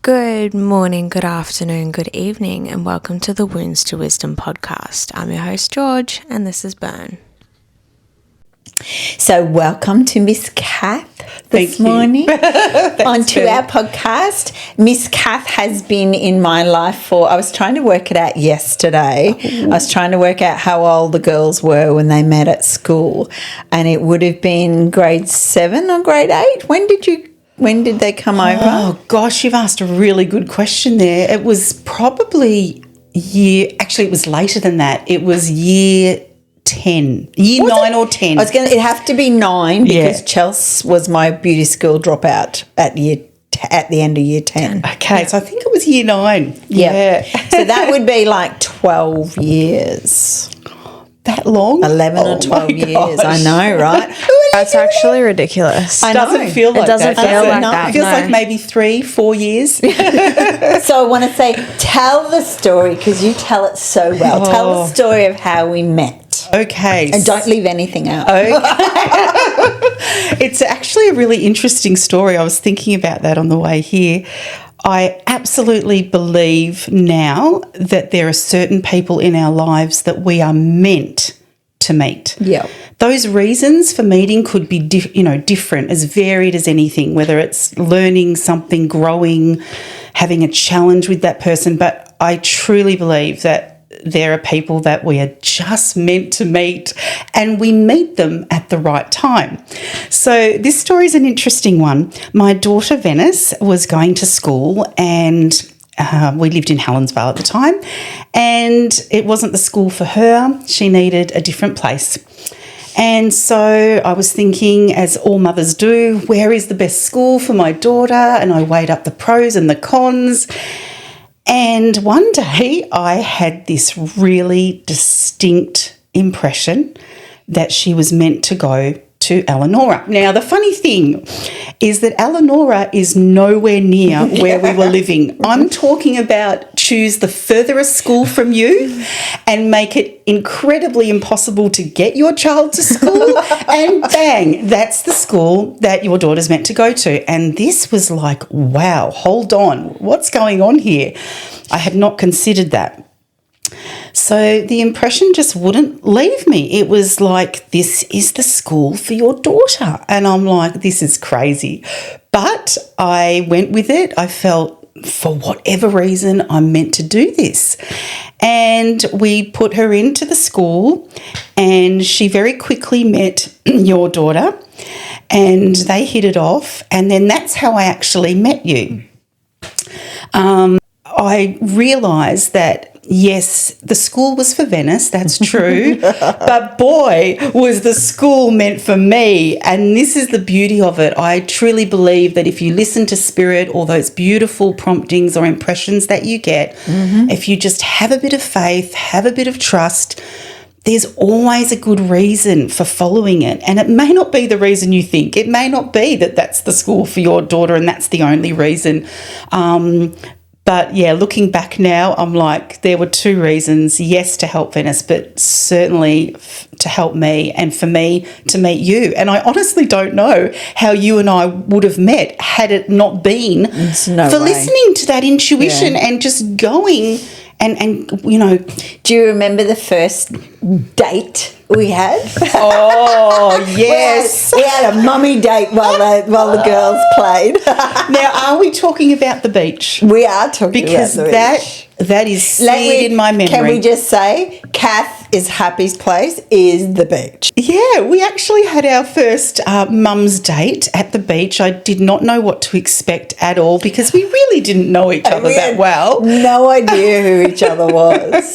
Good morning, good afternoon, good evening, and welcome to the Wounds to Wisdom podcast. I'm your host, George, and this is Bern. So welcome to Miss Kath this morning onto our podcast. Miss Kath has been in my life for, I was trying to work it out yesterday. I was trying to work out how old the girls were when they met at school, and it would have been grade 7 or grade 8. When did they come over? Oh, gosh, you've asked a really good question there. It was probably it was later than that. It was year 10, year 9 or 10. It'd have to be 9 because Chelsea was my beauty school dropout at the end of year 10. Okay, so I think it was year 9. Yeah. So that would be like 12 years. That long? 11 or 12 years. Gosh. I know, right? That's actually ridiculous. I doesn't feel like it doesn't that. feel like that. It feels no. like maybe 3-4 years. So I want to say, tell the story because you tell it so well. Tell the story of how we met. Okay. And don't leave anything out. It's actually a really interesting story. I was thinking about that on the way here. I absolutely believe now that there are certain people in our lives that we are meant to meet. Yeah. Those reasons for meeting could be different, as varied as anything, whether it's learning something, growing, having a challenge with that person. But I truly believe that there are people that we are just meant to meet, and we meet them at the right time. So this story is an interesting one. My daughter Venice was going to school, and we lived in Helensvale at the time, and it wasn't the school for her. She needed a different place. And so I was thinking, as all mothers do, where is the best school for my daughter? And I weighed up the pros and the cons. And one day I had this really distinct impression that she was meant to go to Eleanor. Now, the funny thing is that Eleanor is nowhere near where we were living. I'm talking about choose the furthest school from you and make it incredibly impossible to get your child to school, and bang, that's the school that your daughter's meant to go to. And this was like, wow, hold on, what's going on here? I had not considered that. So the impression just wouldn't leave me. It was like, this is the school for your daughter. And I'm like, this is crazy. But I went with it. I felt, for whatever reason, I'm meant to do this. And we put her into the school, and she very quickly met your daughter, and they hit it off. And then that's how I actually met you. I realised that, yes, the school was for Venice, that's true, but boy, was the school meant for me. And this is the beauty of it. I truly believe that if you listen to Spirit, or those beautiful promptings or impressions that you get, if you just have a bit of faith, have a bit of trust, there's always a good reason for following it. And it may not be the reason you think. It may not be that that's the school for your daughter and that's the only reason. But yeah, looking back now, I'm like, there were 2 reasons. Yes, to help Venice, but certainly to help me and for me to meet you. And I honestly don't know how you and I would have met had it not been for listening to that intuition and just going and Do you remember the first date we had? Oh, yes. We had a mummy date while the girls played. Now, are we talking about the beach? We are talking about the beach. That is seared in my memory. Can we just say, Kath's happy place is the beach? Yeah, we actually had our first mum's date at the beach. I did not know what to expect at all because we really didn't know each other that well. No idea who each other was.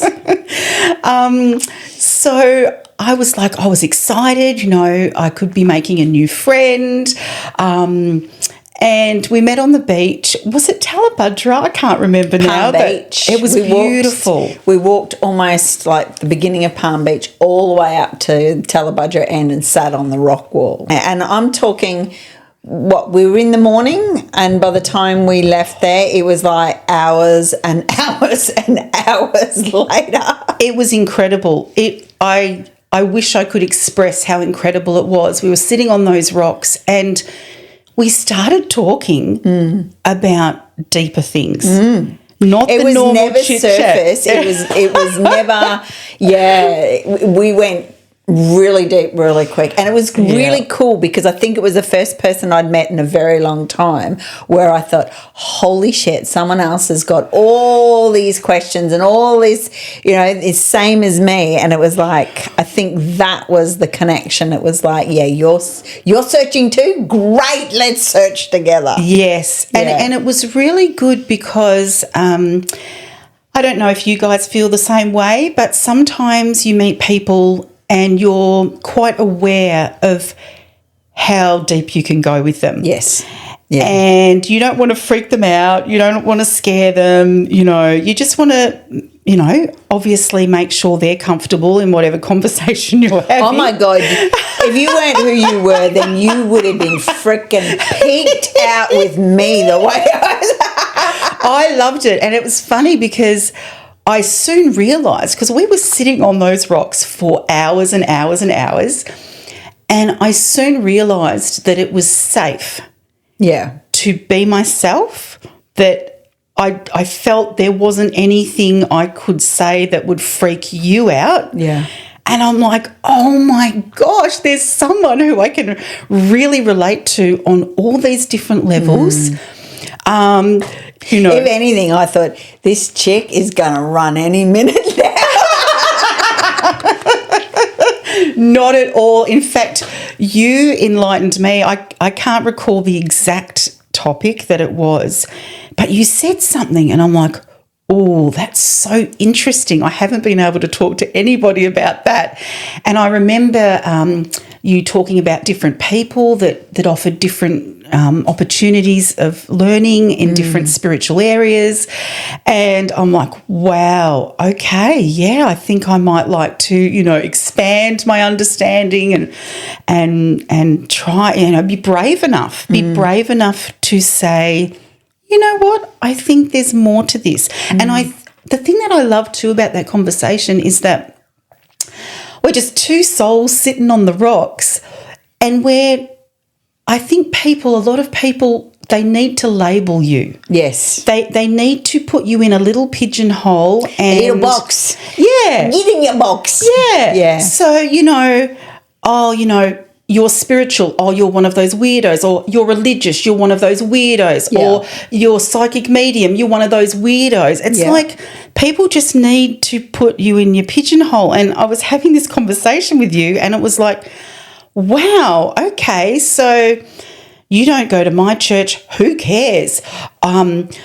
So I was excited, I could be making a new friend. And we met on the beach. Was it Talabudra? I can't remember now. Palm Beach. It was beautiful. We walked almost like the beginning of Palm Beach all the way up to Talabudra end and sat on the rock wall. And I'm talking, we were in the morning, and by the time we left there, it was like hours and hours and hours later. It was incredible. I wish I could express how incredible it was. We were sitting on those rocks and we started talking about deeper things. Not It the was normal never chit-chat. surface. It was never. Yeah, we went really deep, really quick, and it was really cool because I think it was the first person I'd met in a very long time where I thought, "Holy shit! Someone else has got all these questions and all this, is same as me." And it was like, I think that was the connection. It was like, yeah, you're searching too. Great, let's search together. Yes, and it was really good because I don't know if you guys feel the same way, but sometimes you meet people and you're quite aware of how deep you can go with them. Yes. Yeah. And you don't want to freak them out. You don't want to scare them. You just want to, obviously make sure they're comfortable in whatever conversation you're having. Oh, my God. If you weren't who you were, then you would have been freaking peaked out with me the way I was. I loved it. And it was funny because I soon realised, because we were sitting on those rocks for hours and hours and hours, and I soon realised that it was safe to be myself, that I felt there wasn't anything I could say that would freak you out. Yeah. And I'm like, oh, my gosh, there's someone who I can really relate to on all these different levels. If anything, I thought, this chick is going to run any minute now. Not at all. In fact, you enlightened me. I can't recall the exact topic that it was, but you said something and I'm like, oh, that's so interesting. I haven't been able to talk to anybody about that. And I remember you talking about different people that offered different opportunities of learning in different spiritual areas. And I'm like, wow, okay, yeah, I think I might like to, expand my understanding and try, be brave enough, to say, you know what, I think there's more to this. And the thing that I love too about that conversation is that we're just two souls sitting on the rocks, and I think a lot of people, they need to label you. Yes. They need to put you in a little pigeonhole and a little box. Yeah. Get in your box. Yeah. Yeah. So, you're spiritual, oh, you're one of those weirdos, or you're religious, you're one of those weirdos, or you're psychic medium, you're one of those weirdos. It's like people just need to put you in your pigeonhole. And I was having this conversation with you and it was like, wow, okay, so you don't go to my church, who cares?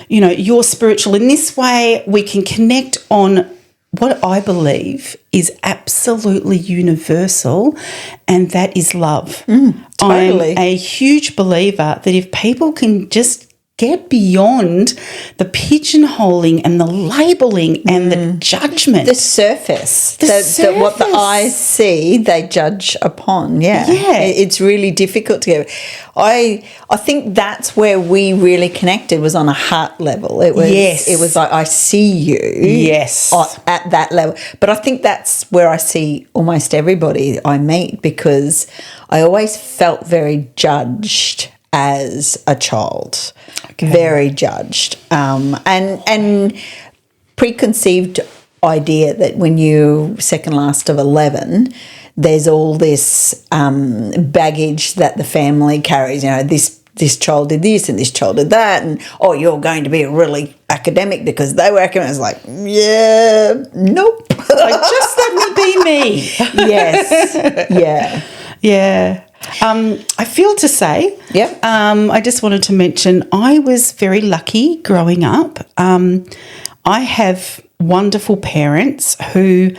You're spiritual in this way. We can connect on what I believe is absolutely universal, and that is love. Totally. I'm a huge believer that if people can just get beyond the pigeonholing and the labelling and the judgment. The surface. What the surface. eyes see, they judge upon. Yeah. It's really difficult to get. I think that's where we really connected, was on a heart level. It was like, I see you. Yes. At that level. But I think that's where I see almost everybody I meet, because I always felt very judged as a child. Okay. Very judged, and preconceived idea that when you're second last of 11, there's all this baggage that the family carries. This child did this and this child did that, and you're going to be a really academic because they were academic. It's like, yeah, nope. Like, just let me be me. Yes, yeah. I feel to say, I just wanted to mention I was very lucky growing up. I have wonderful parents who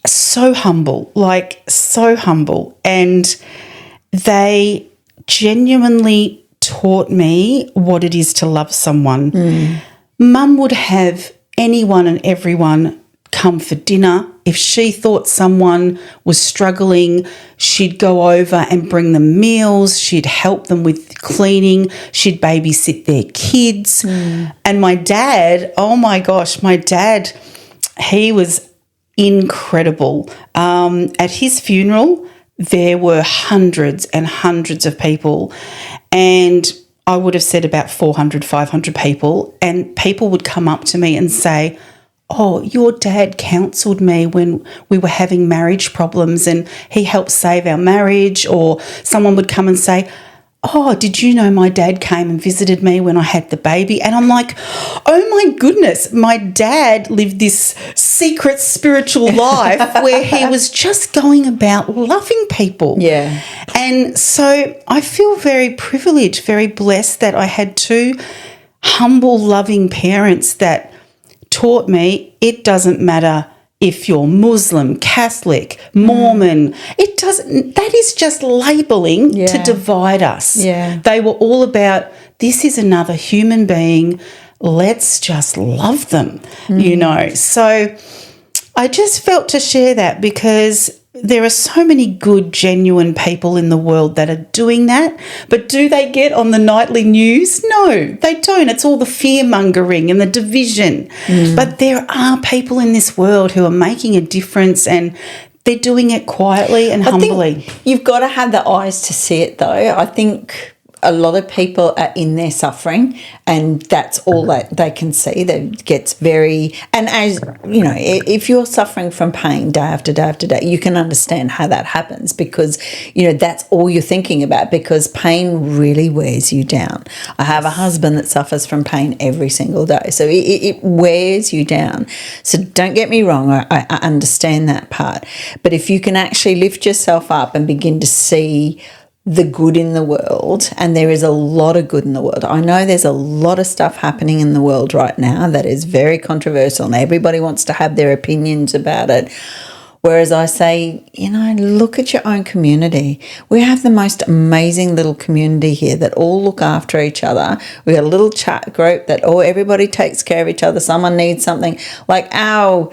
are so humble, and they genuinely taught me what it is to love someone. Mum would have anyone and everyone come for dinner. If she thought someone was struggling, she'd go over and bring them meals. She'd help them with cleaning. She'd babysit their kids. And my dad, oh my gosh, he was incredible. At his funeral, there were hundreds and hundreds of people. And I would have said about 400, 500 people, and people would come up to me and say, oh, your dad counselled me when we were having marriage problems and he helped save our marriage. Or someone would come and say, oh, did you know my dad came and visited me when I had the baby? And I'm like, oh my goodness, my dad lived this secret spiritual life where he was just going about loving people. Yeah. And so I feel very privileged, very blessed that I had two humble, loving parents that taught me it doesn't matter if you're Muslim, Catholic, Mormon, it doesn't, that is just labelling to divide us. Yeah. They were all about, this is another human being, let's just love them, you know. So I just felt to share that because there are so many good, genuine people in the world that are doing that. But do they get on the nightly news? No, they don't. It's all the fear-mongering and the division. But there are people in this world who are making a difference, and they're doing it quietly and humbly. Think you've got to have the eyes to see it, though. I think a lot of people are in their suffering, and that's all that they can see. That gets very, and as you know, if you're suffering from pain day after day after day, you can understand how that happens, because you know that's all you're thinking about, because pain really wears you down. I have a husband that suffers from pain every single day, so it wears you down. So don't get me wrong, I understand that part, but if you can actually lift yourself up and begin to see the good in the world, and there is a lot of good in the world. I know there's a lot of stuff happening in the world right now that is very controversial, and everybody wants to have their opinions about it. Whereas I say, you know, look at your own community. We have the most amazing little community here that all look after each other. We got a little chat group that everybody takes care of each other. Someone needs something. Like our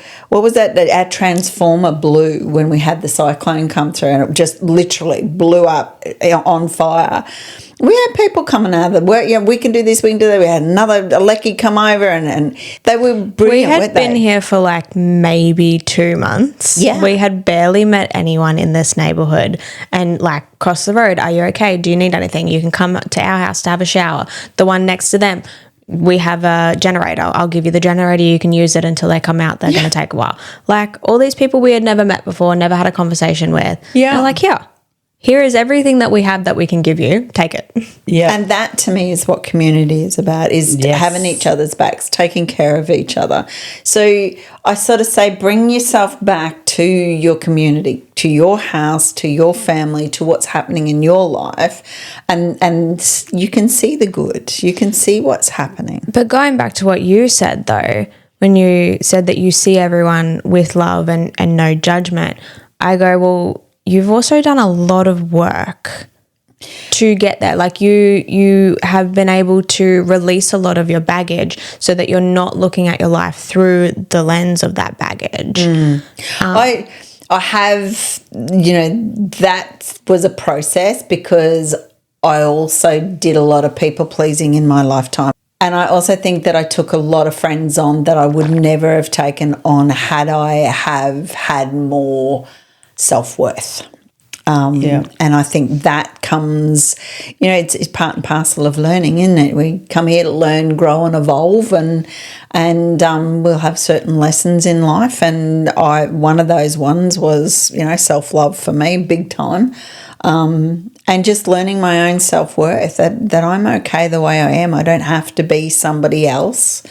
transformer blew when we had the cyclone come through, and it just literally blew up on fire. We had people coming out of the work, we can do this, we can do that. We had another Alecki come over, and they were brilliant, We had been here for like maybe 2 months. Yeah. We had barely met anyone in this neighbourhood, and like across the road, are you okay? Do you need anything? You can come to our house to have a shower. The one next to them, we have a generator. I'll give you the generator. You can use it until they come out. They're going to take a while. Like all these people we had never met before, never had a conversation with. Yeah. They're like, here is everything that we have that we can give you. Take it. Yeah. And that to me is what community is about, is having each other's backs, taking care of each other. So I sort of say bring yourself back to your community, to your house, to your family, to what's happening in your life, and you can see the good. You can see what's happening. But going back to what you said though, when you said that you see everyone with love and no judgment, I go, well, you've also done a lot of work to get there. Like you have been able to release a lot of your baggage so that you're not looking at your life through the lens of that baggage. I have, that was a process, because I also did a lot of people pleasing in my lifetime. And I also think that I took a lot of friends on that I would never have taken on had I have had more self-worth. And I think that comes, it's part and parcel of learning, isn't it? We come here to learn, grow and evolve, and we'll have certain lessons in life. And one of those ones was, self-love for me, big time. And just learning my own self-worth, that I'm okay the way I am. I don't have to be somebody else.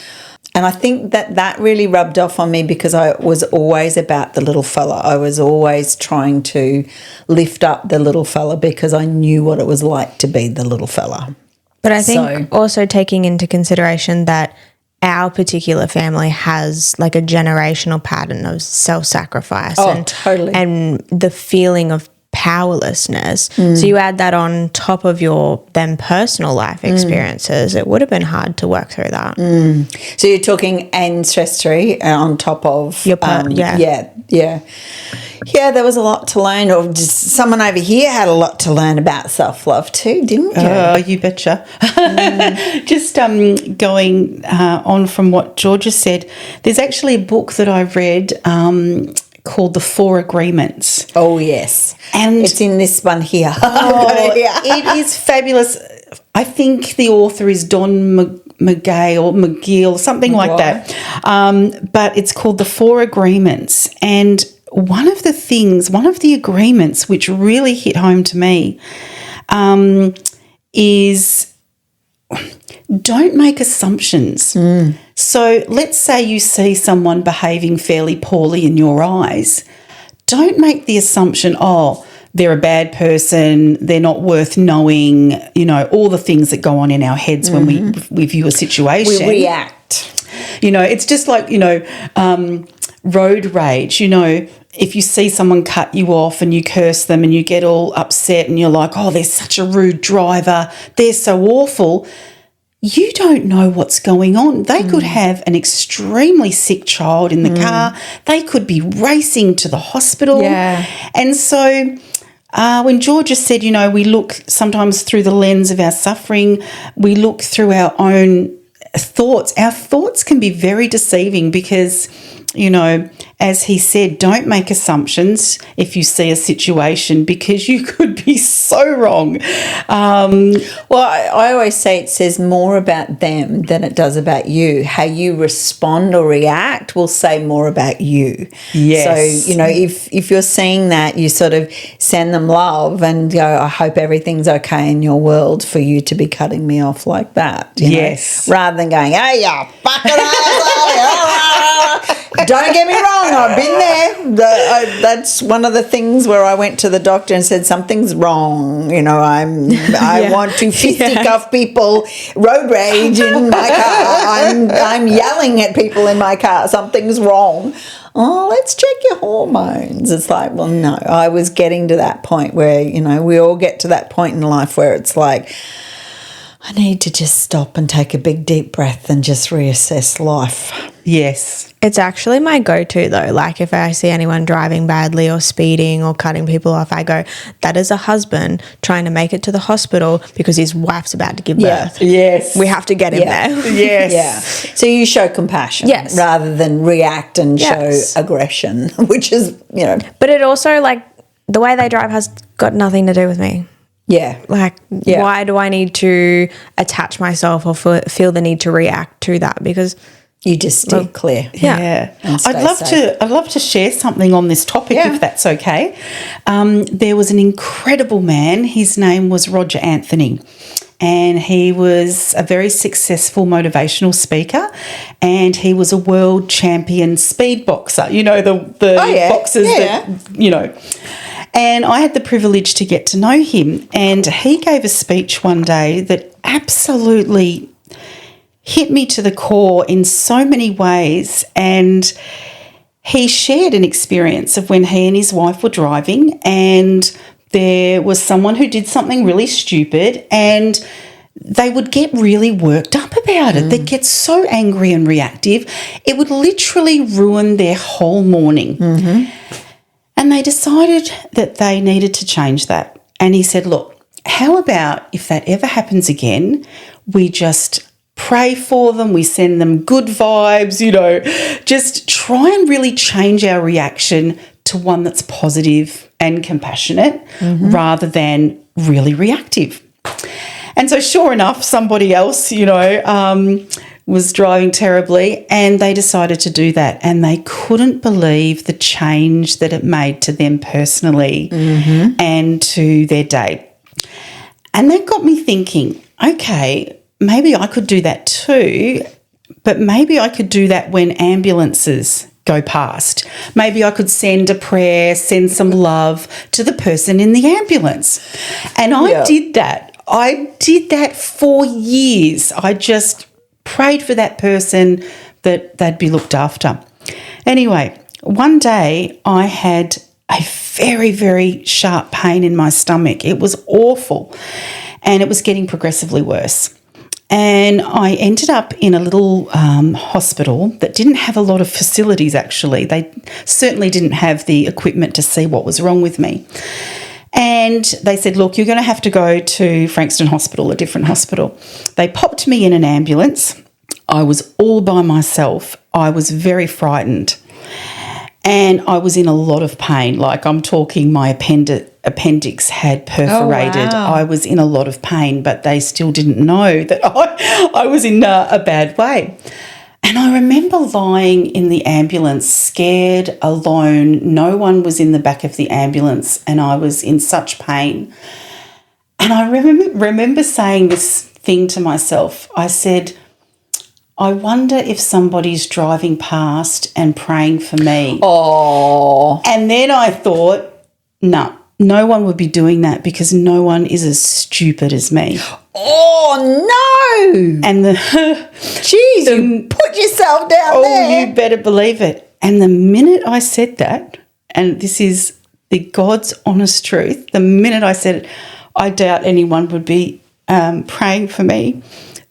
And I think that really rubbed off on me, because I was always about the little fella. I was always trying to lift up the little fella, because I knew what it was like to be the little fella. But I think also taking into consideration that our particular family has like a generational pattern of self-sacrifice. Totally. And the feeling of powerlessness. So you add that on top of your then personal life experiences, it would have been hard to work through that. So you're talking ancestry on top of your there was a lot to learn. Or just someone over here had a lot to learn about self-love too, didn't you? Oh, you betcha. Just going on from what Georgia said, there's actually a book that I read called The 4 Agreements. Oh, yes. And it's in this one here. It is fabulous. I think the author is Don McGay or McGill, something like that. But it's called The Four Agreements. And one of the agreements which really hit home to me is don't make assumptions. So let's say you see someone behaving fairly poorly in your eyes. Don't make the assumption, oh, they're a bad person, they're not worth knowing, all the things that go on in our heads when we view a situation. We react. It's just like, road rage. If you see someone cut you off and you curse them and you get all upset and you're like, oh, they're such a rude driver, they're so awful. You don't know what's going on. They could have an extremely sick child in the car. They could be racing to the hospital. Yeah. And so when Georgia said, we look sometimes through the lens of our suffering, we look through our own thoughts. Our thoughts can be very deceiving because, as he said, don't make assumptions if you see a situation because you could be so wrong. I always say it says more about them than it does about you. How you respond or react will say more about you. Yes. So, if you're seeing that, you sort of send them love and go, I hope everything's okay in your world for you to be cutting me off like that. Yes. Rather than going, hey, you fucking asshole. Don't get me wrong, I've been there. That's one of the things where I went to the doctor and said something's wrong. I want to fisticuff people, road rage in my car. I'm yelling at people in my car. Something's wrong. Oh, let's check your hormones. It's like, well, no. I was getting to that point where, we all get to that point in life where it's like, I need to just stop and take a big deep breath and just reassess life. Yes. It's actually my go-to though. Like if I see anyone driving badly or speeding or cutting people off, I go, that is a husband trying to make it to the hospital because his wife's about to give birth. Yes. We have to get him there. Yes. Yeah. So you show compassion rather than react and show aggression, which is, But it also, like, the way they drive has got nothing to do with me. Yeah. Like, why do I need to attach myself or feel the need to react to that? Because you just steer clear. Yeah. I'd love to share something on this topic if that's okay. There was an incredible man. His name was Roger Anthony. And he was a very successful motivational speaker, and he was a world champion speed boxer. The boxers that. And I had the privilege to get to know him, and he gave a speech one day that absolutely hit me to the core in so many ways. And he shared an experience of when he and his wife were driving, and there was someone who did something really stupid, and they would get really worked up about it. They'd get so angry and reactive. It would literally ruin their whole morning. And they decided that they needed to change that. And he said, look, how about if that ever happens again, we just pray for them, we send them good vibes, just try and really change our reaction to one that's positive and compassionate rather than really reactive. And so sure enough, somebody else, was driving terribly, and they decided to do that, and they couldn't believe the change that it made to them personally and to their day. And that got me thinking, okay, maybe I could do that too, but maybe I could do that when ambulances go past. Maybe I could send a prayer, send some love to the person in the ambulance. And I did that. I did that for years. I just prayed for that person that they'd be looked after. Anyway, one day I had a very, very sharp pain in my stomach. It was awful, and it was getting progressively worse. And I ended up in a little hospital that didn't have a lot of facilities, actually. They certainly didn't have the equipment to see what was wrong with me. And they said, look, you're going to have to go to Frankston Hospital, a different hospital. They popped me in an ambulance. I was all by myself. I was very frightened. And I was in a lot of pain. Like, I'm talking my appendix had perforated. Oh, wow. I was in a lot of pain, but they still didn't know that I was in a bad way. And I remember lying in the ambulance, scared, alone. No one was in the back of the ambulance, and I was in such pain. And I remember saying this thing to myself. I said, I wonder if somebody's driving past and praying for me. Oh. And then I thought, no one would be doing that, because no one is as stupid as me. Oh, no. And Jeez, you put yourself down there. You better believe it. And the minute I said that, and this is the God's honest truth, the minute I said it, I doubt anyone would be praying for me.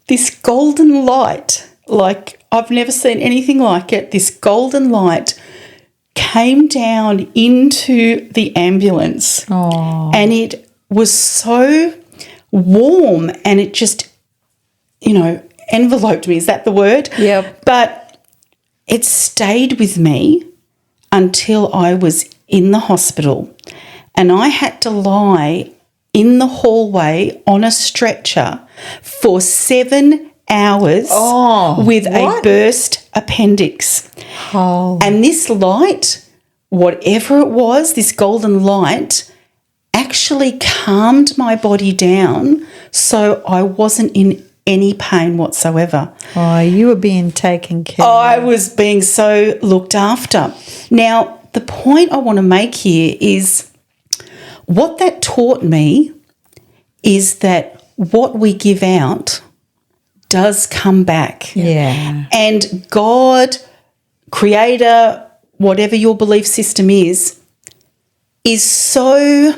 This golden light, like I've never seen anything like it, this golden light came down into the ambulance. Oh. And it was so warm, and it just, enveloped me. Is that the word? Yep. But it stayed with me until I was in the hospital, and I had to lie in the hallway on a stretcher for 7 hours with a burst appendix. Oh. And this light, whatever it was, this golden light, actually calmed my body down, so I wasn't in any pain whatsoever. Oh, you were being taken care of. I was being so looked after. Now, the point I want to make here is what that taught me is that what we give out does come back. Yeah. And God, Creator, whatever your belief system is so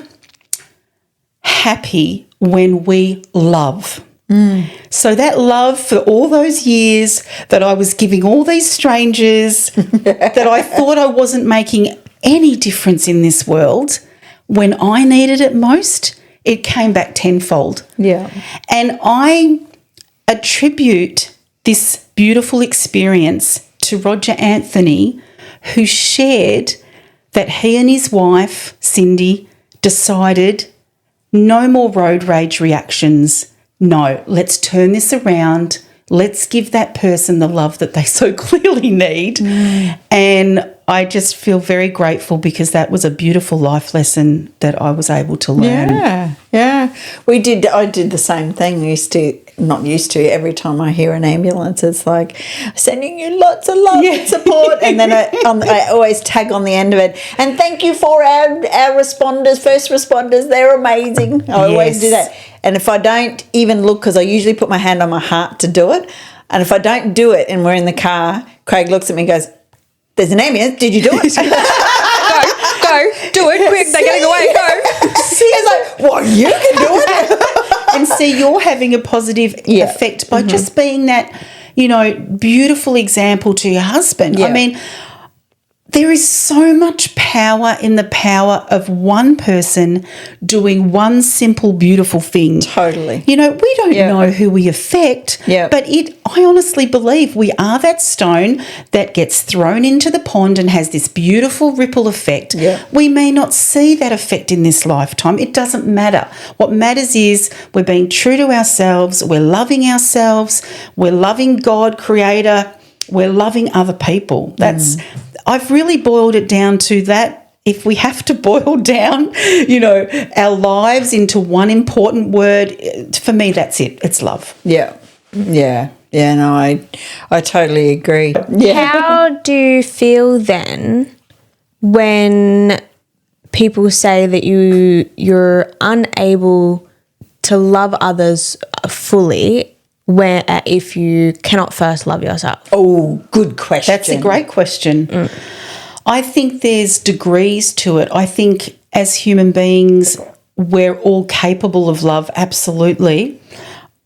happy when we love. So that love for all those years that I was giving all these strangers that I thought I wasn't making any difference in this world, when I needed it most, it came back tenfold. Yeah. And I attribute this beautiful experience to Roger Anthony, who shared that he and his wife, Cindy, decided no more road rage reactions. No, let's turn this around. Let's give that person the love that they so clearly need. And I just feel very grateful, because that was a beautiful life lesson that I was able to learn. Yeah, yeah. I did the same thing. Every time I hear an ambulance, it's like, sending you lots of love and support. And then I always tag on the end of it, and thank you for our responders, first responders. They're amazing. I always do that. And if I don't even look, because I usually put my hand on my heart to do it, and if I don't do it and we're in the car, Craig looks at me and goes, there's an ambulance. Did you do it? Go, do it quick. They're getting away. Go. He's like, well, you can do it. And see, you're having a positive effect by just being that, beautiful example to your husband. Yeah. I mean, there is so much power in the power of one person doing one simple, beautiful thing. Totally. We don't know who we affect, but I honestly believe we are that stone that gets thrown into the pond and has this beautiful ripple effect. Yeah. We may not see that effect in this lifetime. It doesn't matter. What matters is we're being true to ourselves, we're loving ourselves, we're loving God, Creator, we're loving other people. I've really boiled it down to that. If we have to boil down, our lives into one important word, for me, that's it. It's love. Yeah. Yeah. Yeah, no, I totally agree. Yeah. How do you feel then when people say that you're unable to love others fully if you cannot first love yourself? Oh, good question. That's a great question. I think there's degrees to it. I think as human beings, we're all capable of love, absolutely.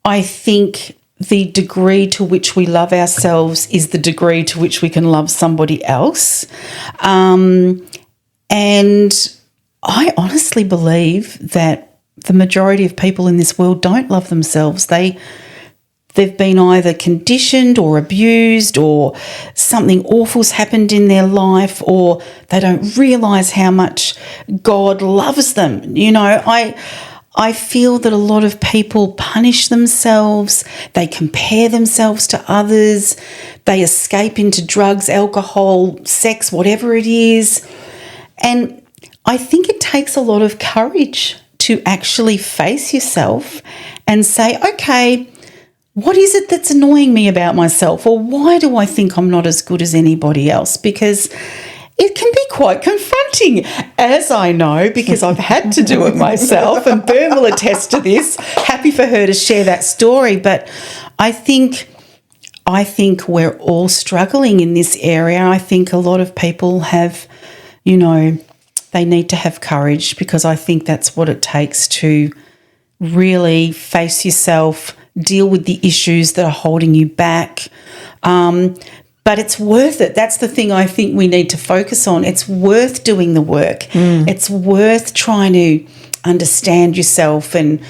I think the degree to which we love ourselves is the degree to which we can love somebody else. And I honestly believe that the majority of people in this world don't love themselves. They they've been either conditioned or abused, or something awful's happened in their life, or they don't realise how much God loves them. You know, I feel that a lot of people punish themselves, they compare themselves to others, they escape into drugs, alcohol, sex, whatever it is. And I think it takes a lot of courage to actually face yourself and say, okay, what is it that's annoying me about myself? Or why do I think I'm not as good as anybody else? Because it can be quite confronting, as I know, because I've had to do it myself, and Bern will attest to this. Happy for her to share that story. But I think we're all struggling in this area. I think a lot of people have, you know, they need to have courage, because I think that's what it takes to really face yourself, deal with the issues that are holding you back. But it's worth it. That's the thing I think we need to focus on. It's worth doing the work. It's worth trying to understand yourself and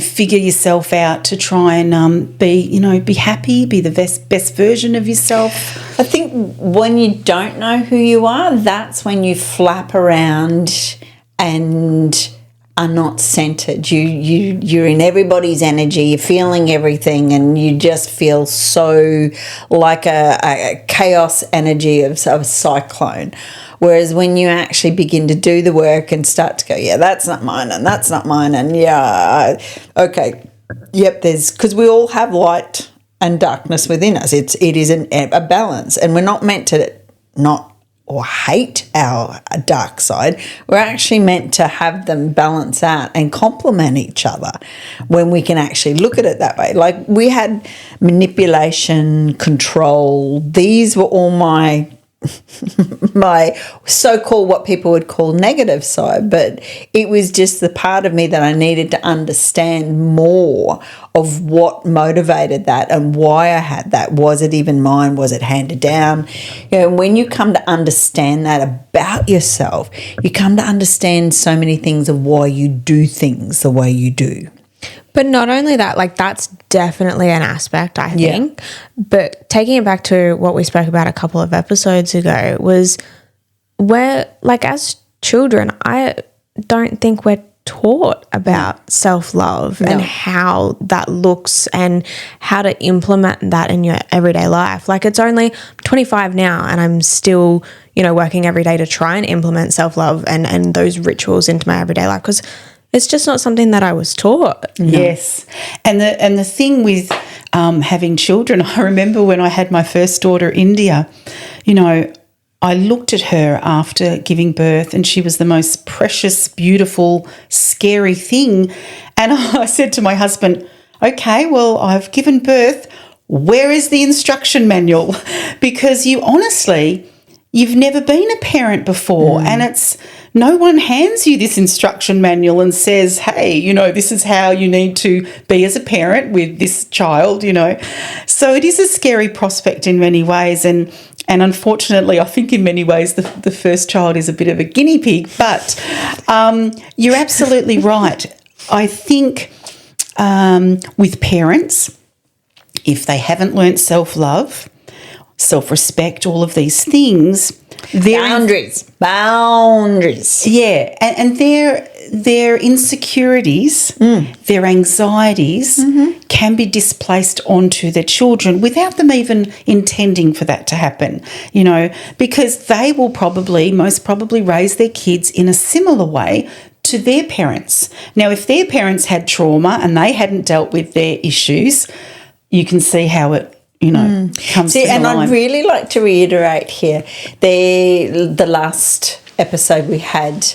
figure yourself out to try and be happy, be the best version of yourself. I think when you don't know who you are, that's when you flap around and are not centered. You're in everybody's energy, you're feeling everything, and you just feel so like a chaos energy of a cyclone. Whereas when you actually begin to do the work and start to go, yeah, that's not mine, and that's not mine, and okay, yep, because we all have light and darkness within us. It is a balance, and we're not meant to not or hate our dark side. We're actually meant to have them balance out and complement each other when we can actually look at it that way. Like, we had manipulation, control. These were all my so-called, what people would call, negative side, but it was just the part of me that I needed to understand more of what motivated that and why I had that. Was it even mine? Was it handed down? You know, when you come to understand that about yourself, you come to understand so many things of why you do things the way you do. But not only that, like, that's definitely an aspect, I think. But taking it back to what we spoke about a couple of episodes ago was where, like, as children, I don't think we're taught about self-love and how that looks and how to implement that in your everyday life. Like, it's only 25 now and I'm still, you know, working every day to try and implement self-love and those rituals into my everyday life, because it's just not something that I was taught. Yes. And the thing with having children, I remember when I had my first daughter, India, you know, I looked at her after giving birth and she was the most precious, beautiful, scary thing. And I said to my husband, okay, well, I've given birth. Where is the instruction manual? Because you've never been a parent before, and no one hands you this instruction manual and says, hey, you know, this is how you need to be as a parent with this child, you know. So it is a scary prospect in many ways, and unfortunately, I think in many ways the first child is a bit of a guinea pig, but you're absolutely right. I think with parents, if they haven't learnt self-love, self-respect, all of these things, boundaries. Yeah, and their insecurities, their anxieties can be displaced onto their children without them even intending for that to happen, you know, because they will most probably raise their kids in a similar way to their parents. Now, if their parents had trauma and they hadn't dealt with their issues, you can see how it, you know, comes to the and line. I'd really like to reiterate here, the last episode we had,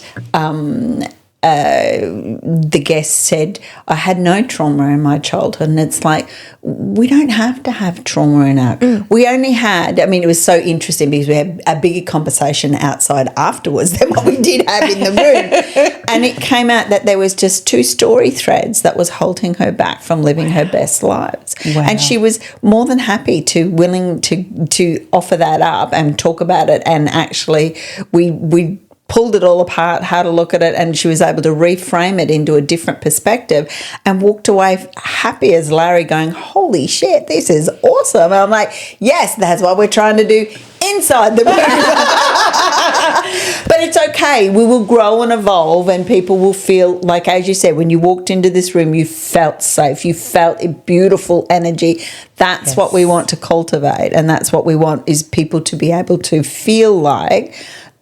the guest said, I had no trauma in my childhood. And it's like, we don't have to have trauma in our... We only had... I mean, it was so interesting because we had a bigger conversation outside afterwards than what we did have in the room. And it came out that there was just 2 story threads that was holding her back from living her best lives. Wow. And she was more than happy willing to offer that up and talk about it. And actually, we pulled it all apart, how to look at it, and she was able to reframe it into a different perspective and walked away happy as Larry going, holy shit, this is awesome. And I'm like, yes, that's what we're trying to do inside the room. But it's okay. We will grow and evolve, and people will feel like, as you said, when you walked into this room, you felt safe. You felt a beautiful energy. That's what we want to cultivate, and that's what we want is people to be able to feel like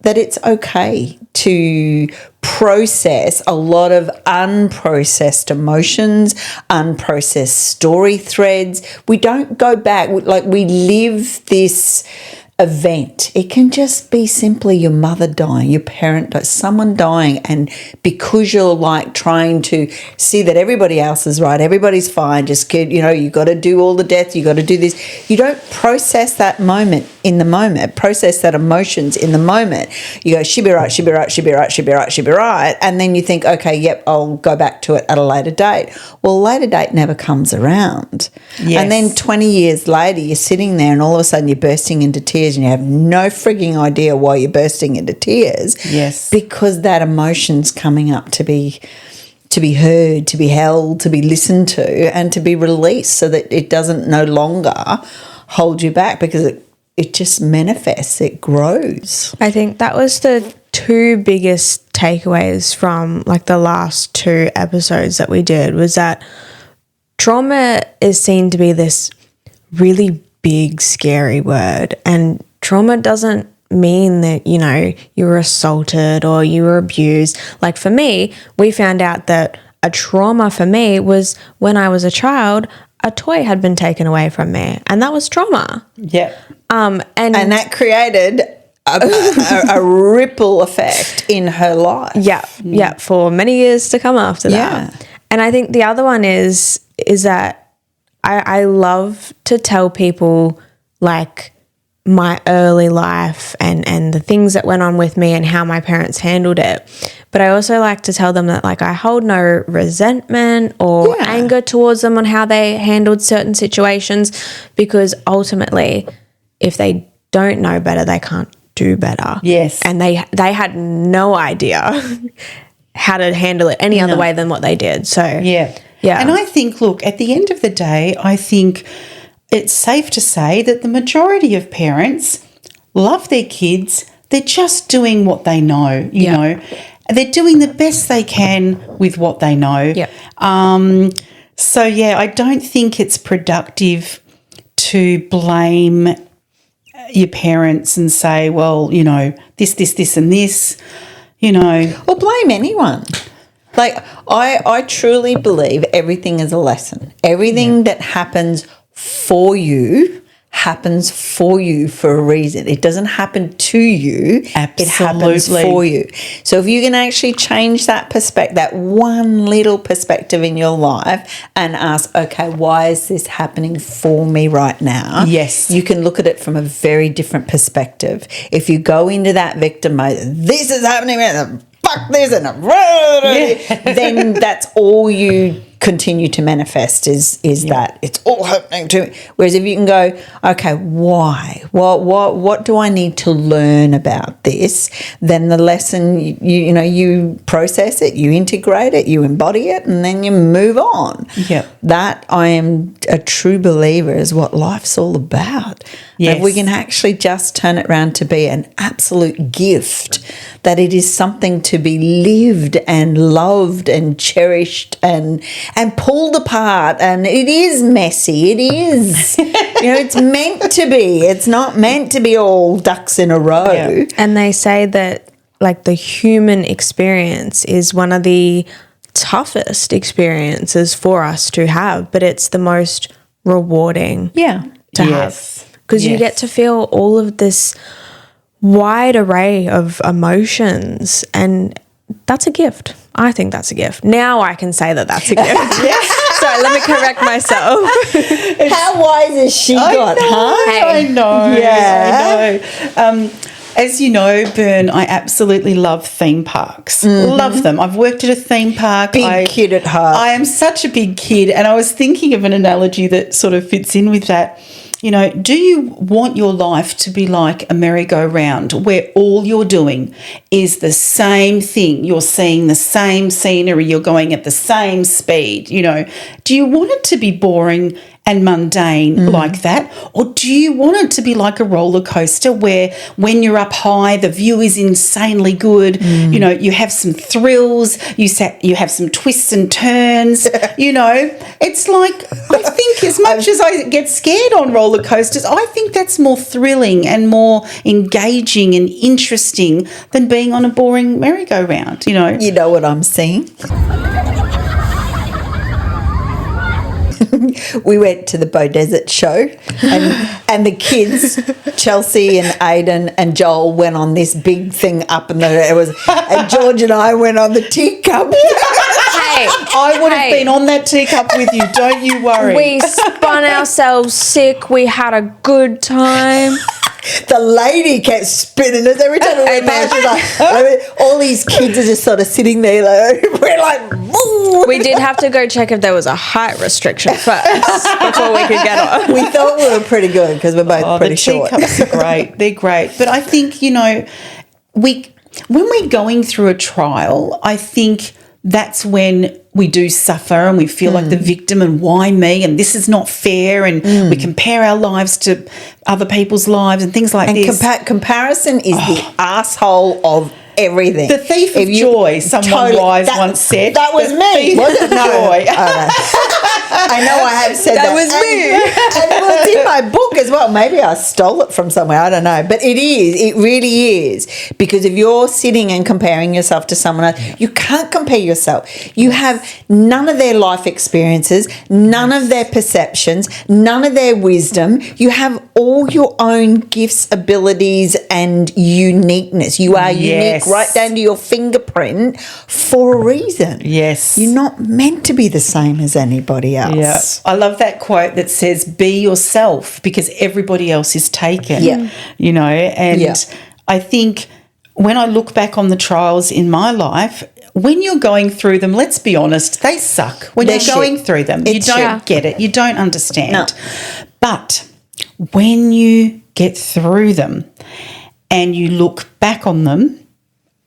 that it's okay to process a lot of unprocessed emotions, unprocessed story threads. We don't go back. Like, we live this event. It can just be simply your mother dying, your parent dying, someone dying, and because you're like trying to see that everybody else is right, everybody's fine, just get, you got to do all the deaths, you got to do this. You don't process that moment in the moment, process that emotions in the moment. You go, she'll be right, she'll be right, she'll be right, she'll be right, she'll be right, and then you think, okay, yep, I'll go back to it at a later date. Well, a later date never comes around. Yes. And then 20 years later, you're sitting there and all of a sudden you're bursting into tears, and you have no frigging idea why you're bursting into tears. Yes. Because that emotion's coming up to be heard, to be held, to be listened to, and to be released so that it doesn't no longer hold you back, because it just manifests, it grows. I think that was the two biggest takeaways from like the last 2 episodes that we did, was that trauma is seen to be this really big, scary word, and trauma doesn't mean that, you were assaulted or you were abused. Like for me, we found out that a trauma for me was when I was a child, a toy had been taken away from me, and that was trauma. Yeah. And that created a ripple effect in her life. Yeah, yeah, for many years to come after that. Yeah. And I think the other one is that I love to tell people like my early life and the things that went on with me and how my parents handled it. But I also like to tell them that like I hold no resentment or anger towards them on how they handled certain situations, because ultimately if they don't know better, they can't do better. Yes. And they had no idea how to handle it any other way than what they did. So yeah. And I think, look, at the end of the day, I think it's safe to say that the majority of parents love their kids. They're just doing what they know, you know. They're doing the best they can with what they know. Yep. So, I don't think it's productive to blame your parents and say, well, this and this, Or blame anyone. Like, I truly believe everything is a lesson. Everything that happens for you happens for you for a reason. It doesn't happen to you. Absolutely. It happens for you. So if you can actually change that perspective, that one little perspective in your life, and ask, okay, why is this happening for me right now? Yes. You can look at it from a very different perspective. If you go into that victim mode, this is happening, fuck this, and then that's all you continue to manifest is that it's all happening to me. Whereas if you can go, okay, why? What do I need to learn about this? Then the lesson, you process it, you integrate it, you embody it, and then you move on. Yeah. That, I am a true believer, is what life's all about. Yes. If we can actually just turn it around to be an absolute gift, that it is something to be lived and loved and cherished and pulled apart, and it is messy. It is, it's meant to be. It's not meant to be all ducks in a row. Yeah. And they say that like the human experience is one of the toughest experiences for us to have, but it's the most rewarding to have, because you get to feel all of this wide array of emotions, and that's a gift. I think that's a gift. Now I can say that that's a gift. Sorry, let me correct myself. How wise has she got, huh? I know. Yeah. I know. As you know, Bern, I absolutely love theme parks. Love them. I've worked at a theme park. Big kid at heart. I am such a big kid, and I was thinking of an analogy that sort of fits in with that. you know, do you want your life to be like a merry-go-round where all you're doing is the same thing? You're seeing the same scenery, you're going at the same speed, you know. Do you want it to be boring and mundane like that? Or do you want it to be like a roller coaster where when you're up high, the view is insanely good, you know, you have some thrills, you have some twists and turns, you know. It's like, I think as much as I get scared on roller coasters, I think that's more thrilling and more engaging and interesting than being on a boring merry-go-round, you know. You know what I'm seeing? We went to the Bow Desert show and the kids, Chelsea and Aiden and Joel, went on this big thing up and George and I went on the teacup. I would have been on that teacup with you, don't you worry. We spun ourselves sick. We had a good time. The lady kept spinning us every time we went past. She's like, all these kids are just sort of sitting there. Like, we're like, woo. We did have to go check if there was a height restriction first before we could get on. We thought we were pretty good because we're both pretty short. The teacups are great. They're great. But I think, you know, when we're going through a trial, I think that's when we do suffer and we feel like the victim and why me and this is not fair and we compare our lives to other people's lives and things like this. Comparison is the asshole of everything. The thief of joy, someone wise once said. That was me, wasn't it? No. Joy. I know I have said that. That was me. And it was in my book as well. Maybe I stole it from somewhere. I don't know. But it is. It really is. Because if you're sitting and comparing yourself to someone else, you can't compare yourself. You have none of their life experiences, none of their perceptions, none of their wisdom. You have all your own gifts, abilities, and uniqueness. You are unique right down to your fingerprint for a reason. Yes. You're not meant to be the same as anybody else. Yeah. I love that quote that says, be yourself because everybody else is taken. Yeah. You know, and I think when I look back on the trials in my life, when you're going through them, let's be honest, they suck. When you're going through them, you don't get it. You don't understand. No. But when you get through them and you look back on them,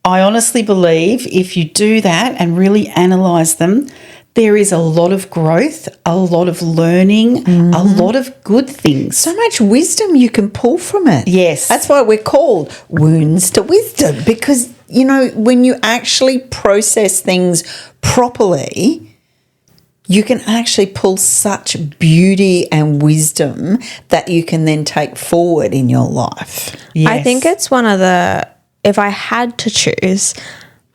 I honestly believe if you do that and really analyse them, there is a lot of growth, a lot of learning, a lot of good things. So much wisdom you can pull from it. Yes. That's why we're called Wounds to Wisdom, because, you know, when you actually process things properly, you can actually pull such beauty and wisdom that you can then take forward in your life. Yes. I think it's one of the, if I had to choose,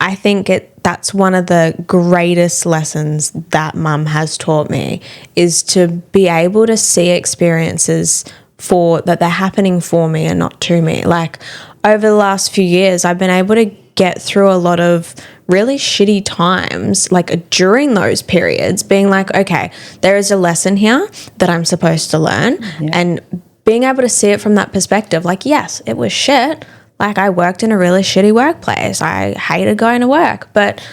I think that's one of the greatest lessons that Mum has taught me, is to be able to see experiences for that they're happening for me and not to me. Like over the last few years, I've been able to get through a lot of really shitty times, like during those periods, being like, okay, there is a lesson here that I'm supposed to learn, and being able to see it from that perspective. Like, yes, it was shit. Like, I worked in a really shitty workplace. I hated going to work. But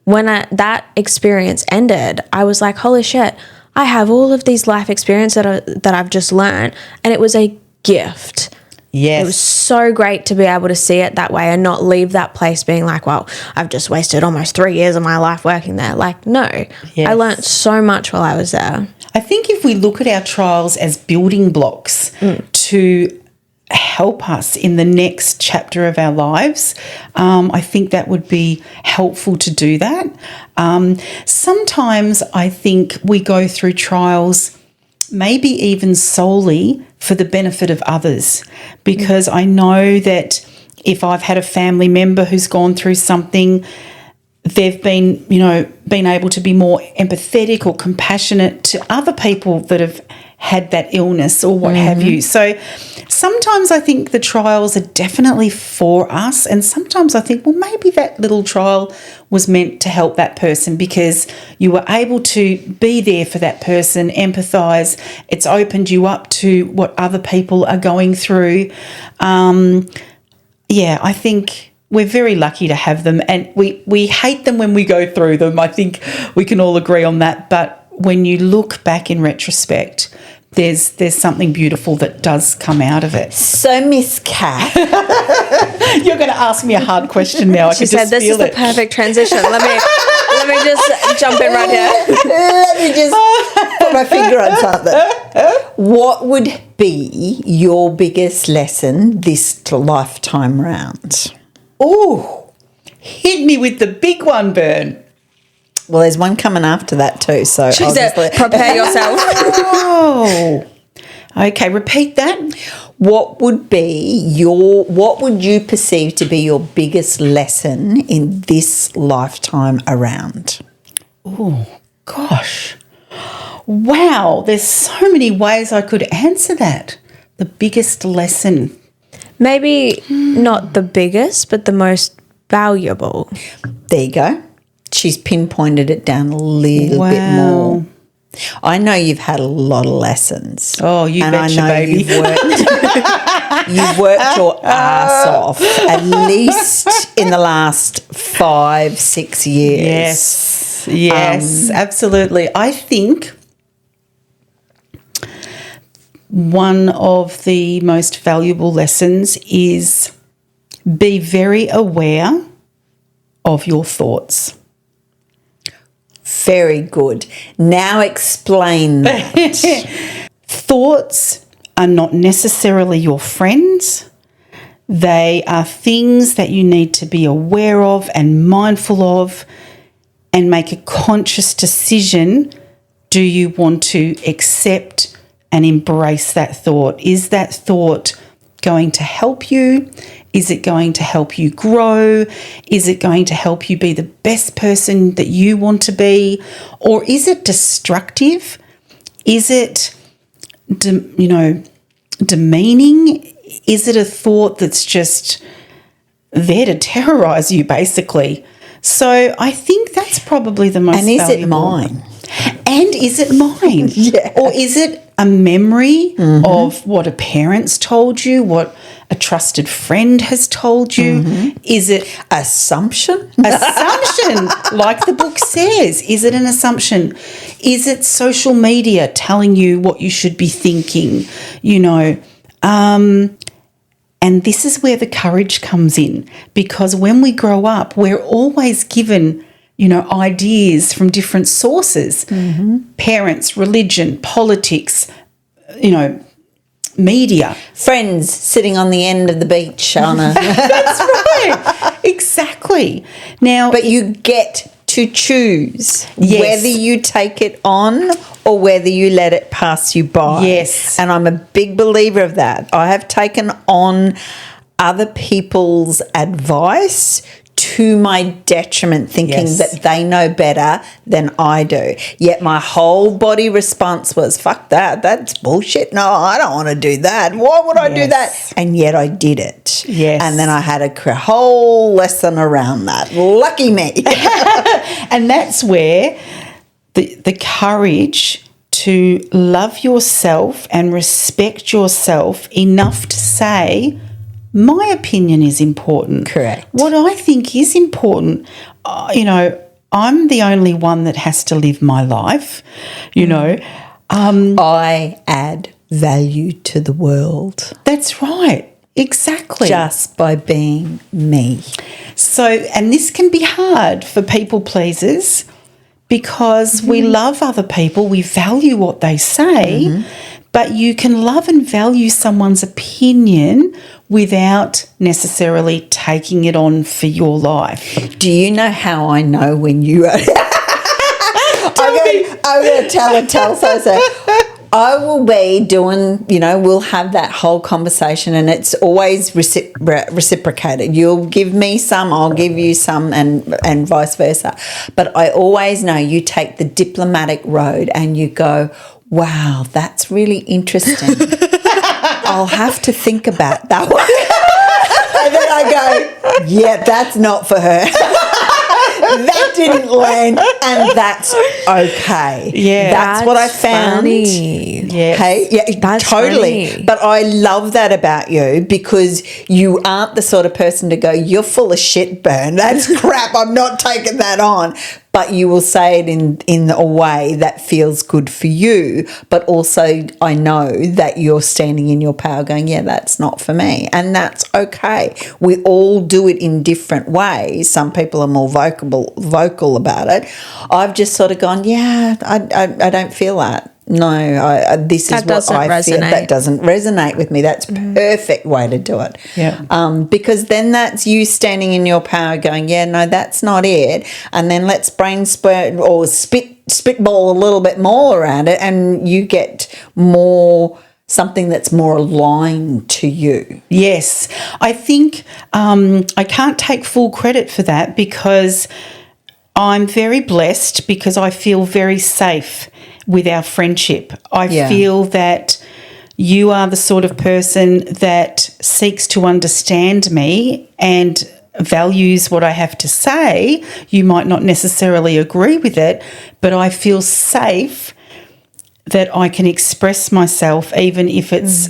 when that experience ended, I was like, holy shit, I have all of these life experiences that I've just learned. And it was a gift. Yes. It was so great to be able to see it that way and not leave that place being like, well, I've just wasted almost 3 years of my life working there. Like, no, I learned so much while I was there. I think if we look at our trials as building blocks to help us in the next chapter of our lives, I think that would be helpful to do that. Sometimes I think we go through trials maybe even solely for the benefit of others, because I know that if I've had a family member who's gone through something, they've been able to be more empathetic or compassionate to other people that have had that illness or what have you. So sometimes I think the trials are definitely for us, and sometimes I think, well, maybe that little trial was meant to help that person because you were able to be there for that person, empathise. It's opened you up to what other people are going through. I think we're very lucky to have them, and we hate them when we go through them. I think we can all agree on that. But when you look back in retrospect, there's something beautiful that does come out of it. So, Miss Kath, You're going to ask me a hard question now. I She can said, just "This is feel the it. perfect transition. Let me just jump in right here." let me just put my finger on something. What would be your biggest lesson this lifetime round? Oh, hit me with the big one, Bern. Well, there's one coming after that too. So She I'll said, just let- "Prepare yourself." Oh, okay. Repeat that. What would you perceive to be your biggest lesson in this lifetime around? Oh, gosh. Wow, there's so many ways I could answer that. The biggest lesson. Maybe not the biggest, but the most valuable. There you go. She's pinpointed it down a little bit more. I know you've had a lot of lessons. Oh, you and betcha, I know baby. You've worked your ass off, at least in the last 5-6 years. Yes, absolutely. I think one of the most valuable lessons is be very aware of your thoughts. Very good. Now explain that. Thoughts are not necessarily your friends. They are things that you need to be aware of and mindful of and make a conscious decision. Do you want to accept and embrace that thought? Is that thought going to help you? Is it going to help you grow? Is it going to help you be the best person that you want to be? Or is it destructive? Is it, demeaning? Is it a thought that's just there to terrorize you, basically? So I think that's probably the most valuable. And is it mine? And is it mine? Yeah. Or is it a memory of what a parent's told you, what a trusted friend has told you? Is it Assumption? assumption, like the book says? Is it an assumption? Is it social media telling you what you should be thinking? And this is where the courage comes in, because when we grow up, we're always given ideas from different sources, parents, religion, politics, media. Friends sitting on the end of the beach on a... That's right. Exactly. Now, But you get to choose Yes. whether you take it on or whether you let it pass you by. Yes. And I'm a big believer of that. I have taken on other people's advice to my detriment, thinking Yes. that they know better than I do. Yet my whole body response was, fuck that, that's bullshit. No, I don't want to do that. Why would I do that? Yes. And yet I did it. Yes. And then I had a whole lesson around that. Lucky me. and that's where the courage to love yourself and respect yourself enough to say, my opinion is important. Correct. What I think is important, I'm the only one that has to live my life, I add value to the world That's right. Exactly. just by being me. So, and this can be hard for people pleasers because we love other people, we value what they say, but you can love and value someone's opinion without necessarily taking it on for your life. Do you know how I know when you are... I'm going to tell a tale. So I will be doing, we'll have that whole conversation and it's always reciprocated. You'll give me some, I'll give you some and vice versa. But I always know you take the diplomatic road and you go, wow, that's really interesting. I'll have to think about that one. And then I go, yeah, that's not for her. That didn't land, and that's okay. Yeah. That's what I found. Funny. Yes. Hey, yeah, That's totally. funny. But I love that about you because you aren't the sort of person to go, you're full of shit, Bern. That's crap. I'm not taking that on. but you will say it in a way that feels good for you. But also I know that you're standing in your power going, yeah, that's not for me. And that's okay. We all do it in different ways. Some people are more vocal about it. I've just sort of gone, yeah, I don't feel that. No, this is what I feel. That doesn't resonate with me. That's perfect way to do it. Yeah. Because then that's you standing in your power going, yeah, no, that's not it. And then let's brainstorm or spitball a little bit more around it, and you get more something that's more aligned to you. Yes. I think I can't take full credit for that because I'm very blessed because I feel very safe with our friendship. I feel that you are the sort of person that seeks to understand me and values what I have to say. You might not necessarily agree with it, but I feel safe that I can express myself even if it's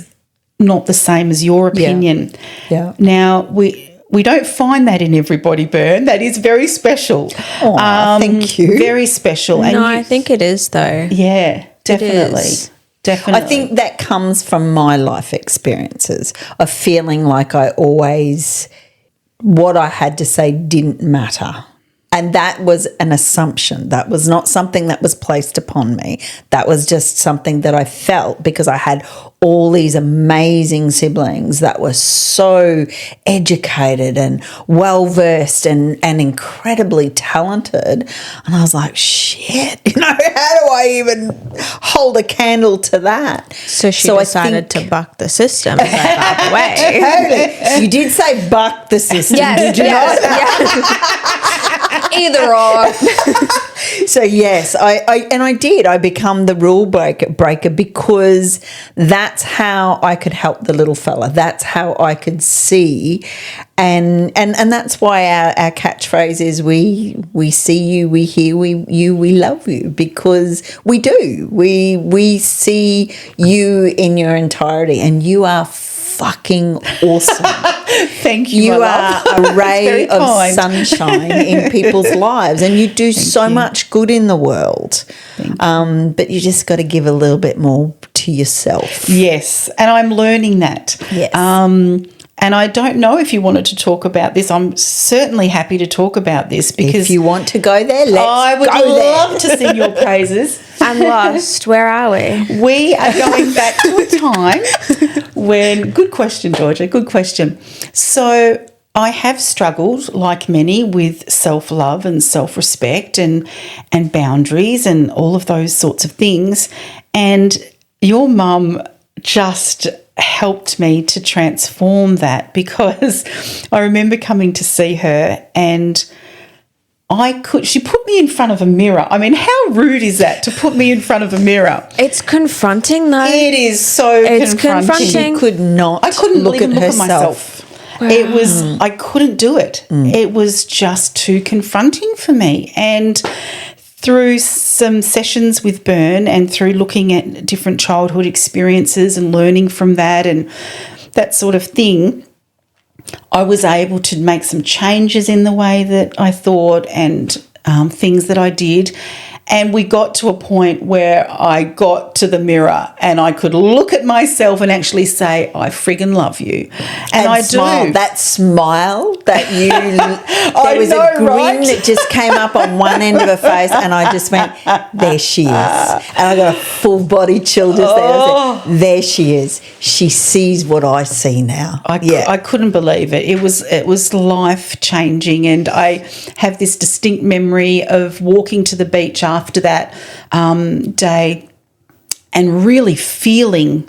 not the same as your opinion. Yeah. Now, we don't find that in everybody, Bern. That is very special. Oh, thank you. Very special. No, I think it is though. Yeah, definitely. Definitely. I think that comes from my life experiences of feeling like what I had to say didn't matter. And that was an assumption. That was not something that was placed upon me. That was just something that I felt because I had all these amazing siblings that were so educated and well-versed and incredibly talented. And I was like, shit, how do I even hold a candle to that? So she decided to buck the system and go the other way. Totally. You did say buck the system, did you not? Either or. So yes, I did. I become the rule breaker because that's how I could help the little fella. That's how I could see, and that's why our catchphrase is we see you, we hear you, we love you, because we do. We see you in your entirety, and you are fucking awesome. Thank you. You are a ray of sunshine in people's lives, and you do so much good in the world. But you just got to give a little bit more to yourself. Yes, and I'm learning that. Yes. And I don't know if you wanted to talk about this. I'm certainly happy to talk about this because if you want to go there, I would love to sing your praises. I'm lost. Where are we? We are going back to a time when, good question, Georgia, good question. So I have struggled, like many, with self-love and self-respect and boundaries and all of those sorts of things. And your mum just helped me to transform that, because I remember coming to see her and she put me in front of a mirror. I mean, how rude is that, to put me in front of a mirror? It's confronting though. It is so confronting. You could not. I couldn't look even at look herself. at myself. Wow. It was, I couldn't do it. It was just too confronting for me. And through some sessions with Bern and through looking at different childhood experiences and learning from that and that sort of thing, I was able to make some changes in the way that I thought and things that I did. And we got to a point where I got to the mirror and I could look at myself and actually say, I friggin' love you. And I smile. do. That smile that you, there was a grin that just came up on one end of her face, and I just went, there she is. And I got a full body chill just there. I said, there she is. She sees what I see now. I couldn't believe it. It was life changing, and I have this distinct memory of walking to the beach after that day and really feeling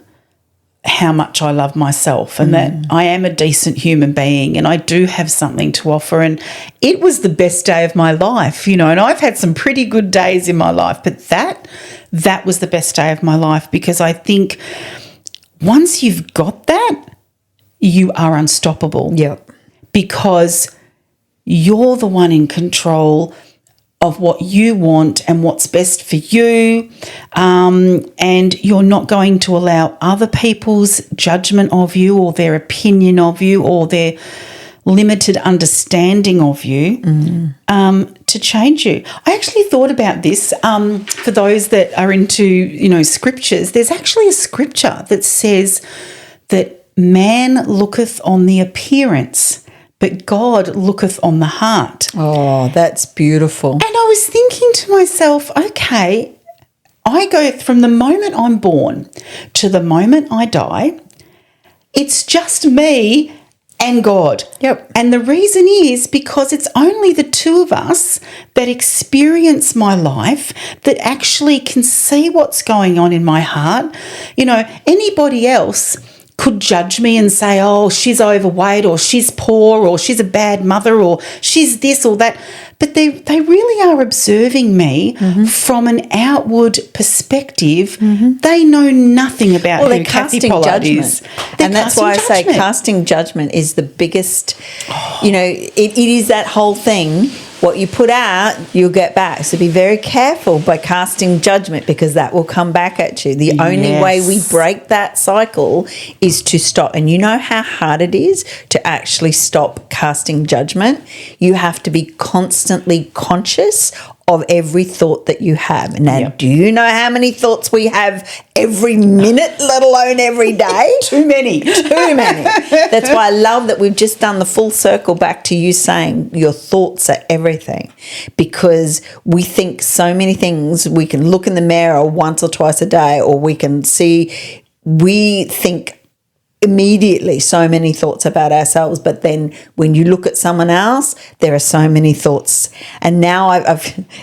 how much I love myself and that I am a decent human being and I do have something to offer. And it was the best day of my life, and I've had some pretty good days in my life, but that was the best day of my life, because I think once you've got that, you are unstoppable. Yep. Because you're the one in control of what you want and what's best for you, and you're not going to allow other people's judgment of you or their opinion of you or their limited understanding of you to change you. I actually thought about this for those that are into, scriptures. There's actually a scripture that says that man looketh on the appearance, but God looketh on the heart. Oh, that's beautiful. And I was thinking to myself, okay, I go from the moment I'm born to the moment I die, it's just me and God. Yep. And the reason is because it's only the two of us that experience my life, that actually can see what's going on in my heart. Anybody else could judge me and say, oh, she's overweight, or she's poor, or she's a bad mother, or she's this or that. But they really are observing me from an outward perspective. They know nothing about who Kathy Pollard is. And that's why I say casting judgment is the biggest, it is that whole thing. What you put out, you'll get back. So be very careful by casting judgment, because that will come back at you. The only way we break that cycle is to stop. And you know how hard it is to actually stop casting judgment? You have to be constantly conscious of every thought that you have. Now, do you know how many thoughts we have every minute, let alone every day? Too many. Too many. That's why I love that we've just done the full circle back to you saying your thoughts are everything, because we think so many things. We can look in the mirror once or twice a day, or we think immediately so many thoughts about ourselves, but then when you look at someone else, there are so many thoughts. And now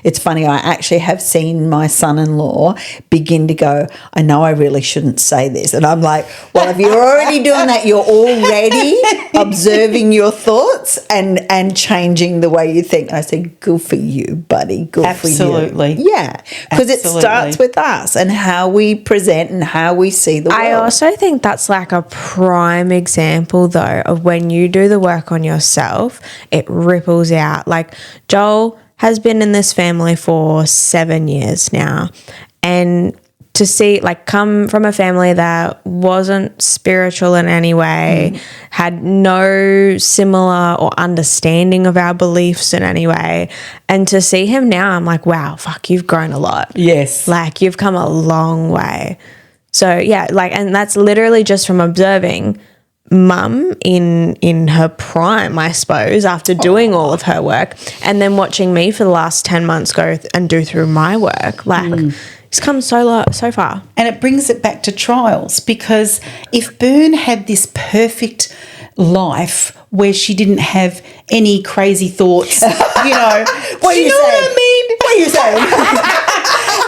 it's funny, I actually have seen my son-in-law begin to go, I know I really shouldn't say this. And I'm like, well, if you're already doing that, you're already observing your thoughts and changing the way you think. I say, good for you, buddy. Good Absolutely. for you. Yeah, because it starts with us and how we present and how we see the world. I also think that's like a prime example though of when you do the work on yourself, it ripples out. Like Joel has been in this family for 7 years now, and to see come from a family that wasn't spiritual in any way, had no similar or understanding of our beliefs in any way, and to see him now, I'm like, wow, fuck, you've grown a lot. Yes. You've come a long way. So yeah, and that's literally just from observing mum in her prime, I suppose, after doing all of her work, and then watching me for the last 10 months go and do through my work. It's come so far. And it brings it back to trials, because if Bern had this perfect life where she didn't have any crazy thoughts, what are you saying? What are you saying?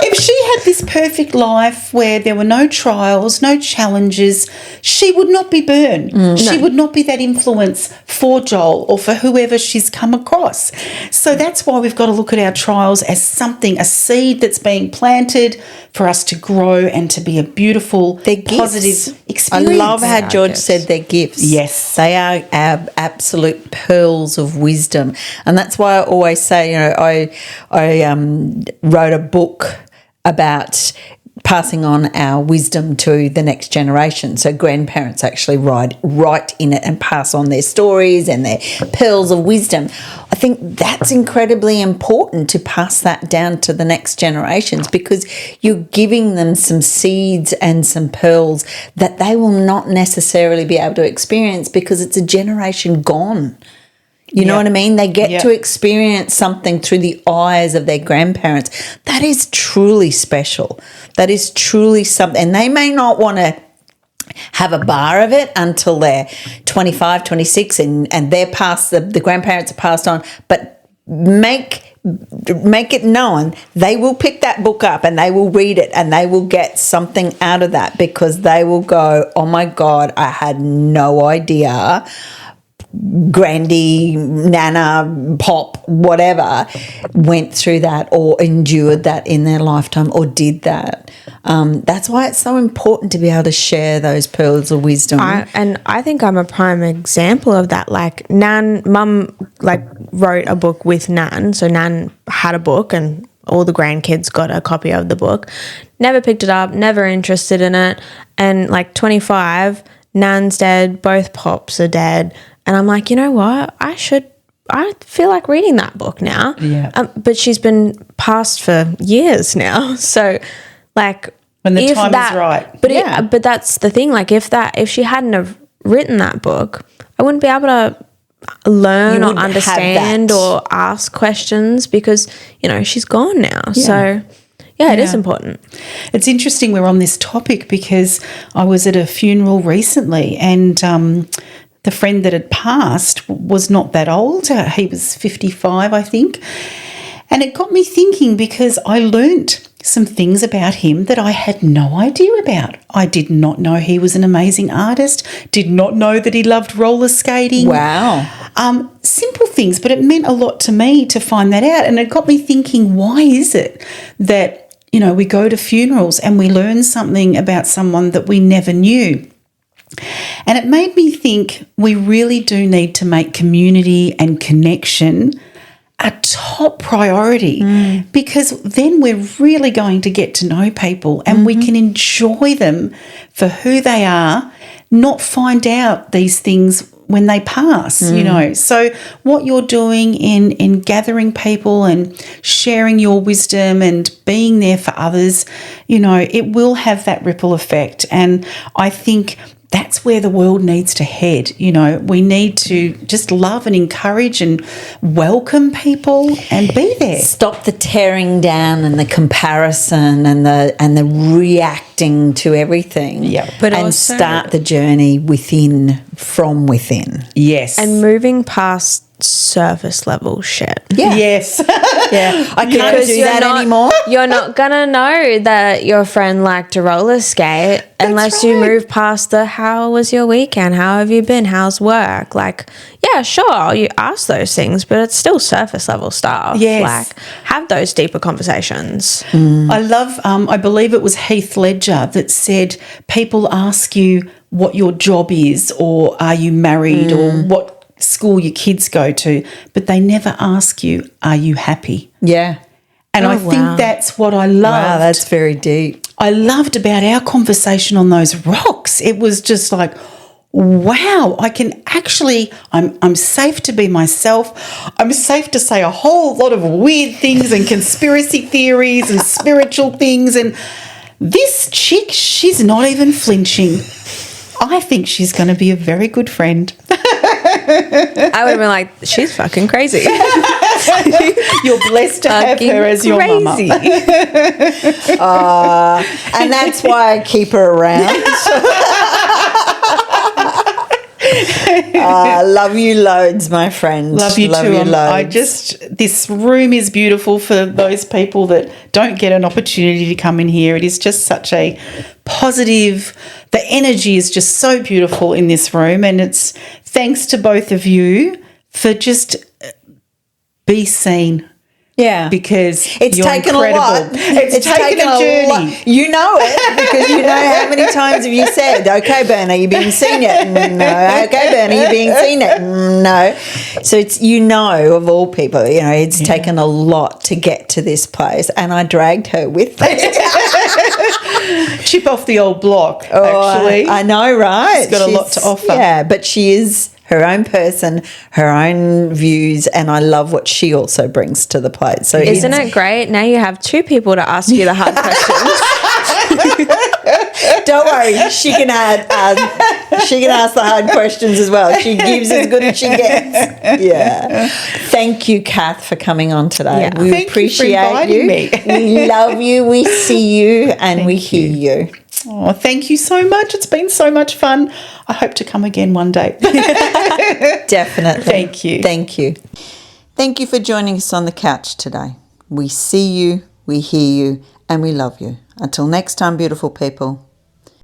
If she had this perfect life where there were no trials, no challenges, she would not be Bern. She would not be that influence for Joel or for whoever she's come across. So that's why we've got to look at our trials as something, a seed that's being planted for us to grow and to be a beautiful, positive experience. I love how George said they're gifts. Yes. They are our absolute pearls of wisdom. And that's why I always say, I wrote a book about passing on our wisdom to the next generation. So grandparents actually write in it and pass on their stories and their pearls of wisdom. I think that's incredibly important, to pass that down to the next generations, because you're giving them some seeds and some pearls that they will not necessarily be able to experience because it's a generation gone. You know what I mean? They get to experience something through the eyes of their grandparents. That is truly special. That is truly something. And they may not want to have a bar of it until they're 25, 26 and they're past, the grandparents are passed on. But make it known, they will pick that book up and they will read it and they will get something out of that, because they will go, oh my God, I had no idea Grandy, Nana, Pop, whatever, went through that or endured that in their lifetime or did that. That's why it's so important to be able to share those pearls of wisdom. I think I'm a prime example of that. Mum wrote a book with Nan, so Nan had a book and all the grandkids got a copy of the book. Never picked it up, never interested in it. And 25, Nan's dead, both Pops are dead. And I'm like, you know what? I should I feel like reading that book now. Yeah. But she's been passed for years now. So, like, when the time is right. But but that's the thing. Like, if she hadn't have written that book, I wouldn't be able to learn or understand or ask questions because, you know, she's gone now. Yeah. So, yeah, it is important. It's interesting we're on this topic because I was at a funeral recently and the friend that had passed was not that old. He was 55, I think. And it got me thinking because I learnt some things about him that I had no idea about. I did not know he was an amazing artist, did not know that he loved roller skating. Wow. Simple things, but it meant a lot to me to find that out. And it got me thinking, why is it that, you know, we go to funerals and we learn something about someone that we never knew? And it made me think we really do need to make community and connection a top priority because then we're really going to get to know people and we can enjoy them for who they are, not find out these things when they pass, you know. So what you're doing in gathering people and sharing your wisdom and being there for others, you know, it will have that ripple effect. And I think that's where the world needs to head. You know, we need to just love and encourage and welcome people and be there. Stop the tearing down and the comparison and the reacting to everything. Yeah. But and also start the journey from within. Yes. And moving past surface level shit. Yeah. Yes. Yeah. I can't Because do you're that not- anymore. You're not gonna know that your friend liked to roller skate unless you right. move past the how was your weekend? How have you been? How's work? Like, yeah, sure, you ask those things, but it's still surface level stuff. Yes. Like, have those deeper conversations. I love, I believe it was Heath Ledger that said people ask you what your job is or are you married or what school your kids go to, but they never ask you, are you happy? Yeah. And I wow. think that's what I loved. Wow, that's very deep. I loved about our conversation on those rocks. It was just like, wow, I can actually, I'm safe to be myself. I'm safe to say a whole lot of weird things and conspiracy theories and spiritual things. And this chick, she's not even flinching. I think she's going to be a very good friend. I would have been like, she's fucking crazy. You're blessed to have her as your mama. And that's why I keep her around. Love you loads, my friend. Love you too. This room is beautiful for those people that don't get an opportunity to come in here. It is just such a positive, the energy is just so beautiful in this room. And it's thanks to both of you for just be seen. Yeah. Because it's you're taken incredible. a lot. It's taken a journey. lot. You know it because you know how many times have you said, okay, Bernie, you being seen yet? No. Okay, Bernie, you being seen yet? No. So it's, you know, of all people, you know, it's taken a lot to get to this place and I dragged her with me. Chip off the old block, actually. I know, right? She's got a lot to offer. Yeah, but she is her own person, her own views, and I love what she also brings to the plate. So Isn't it great? Now you have two people to ask you the hard questions. Don't worry, she can ask the hard questions as well. She gives as good as she gets. Yeah. Thank you, Kath, for coming on today. Yeah. We Thank appreciate you for inviting me. We love you. We see you, and we hear you. Oh, thank you so much. It's been so much fun. I hope to come again one day. Definitely. Thank you. Thank you. Thank you for joining us on the couch today. We see you, we hear you, and we love you. Until next time, beautiful people.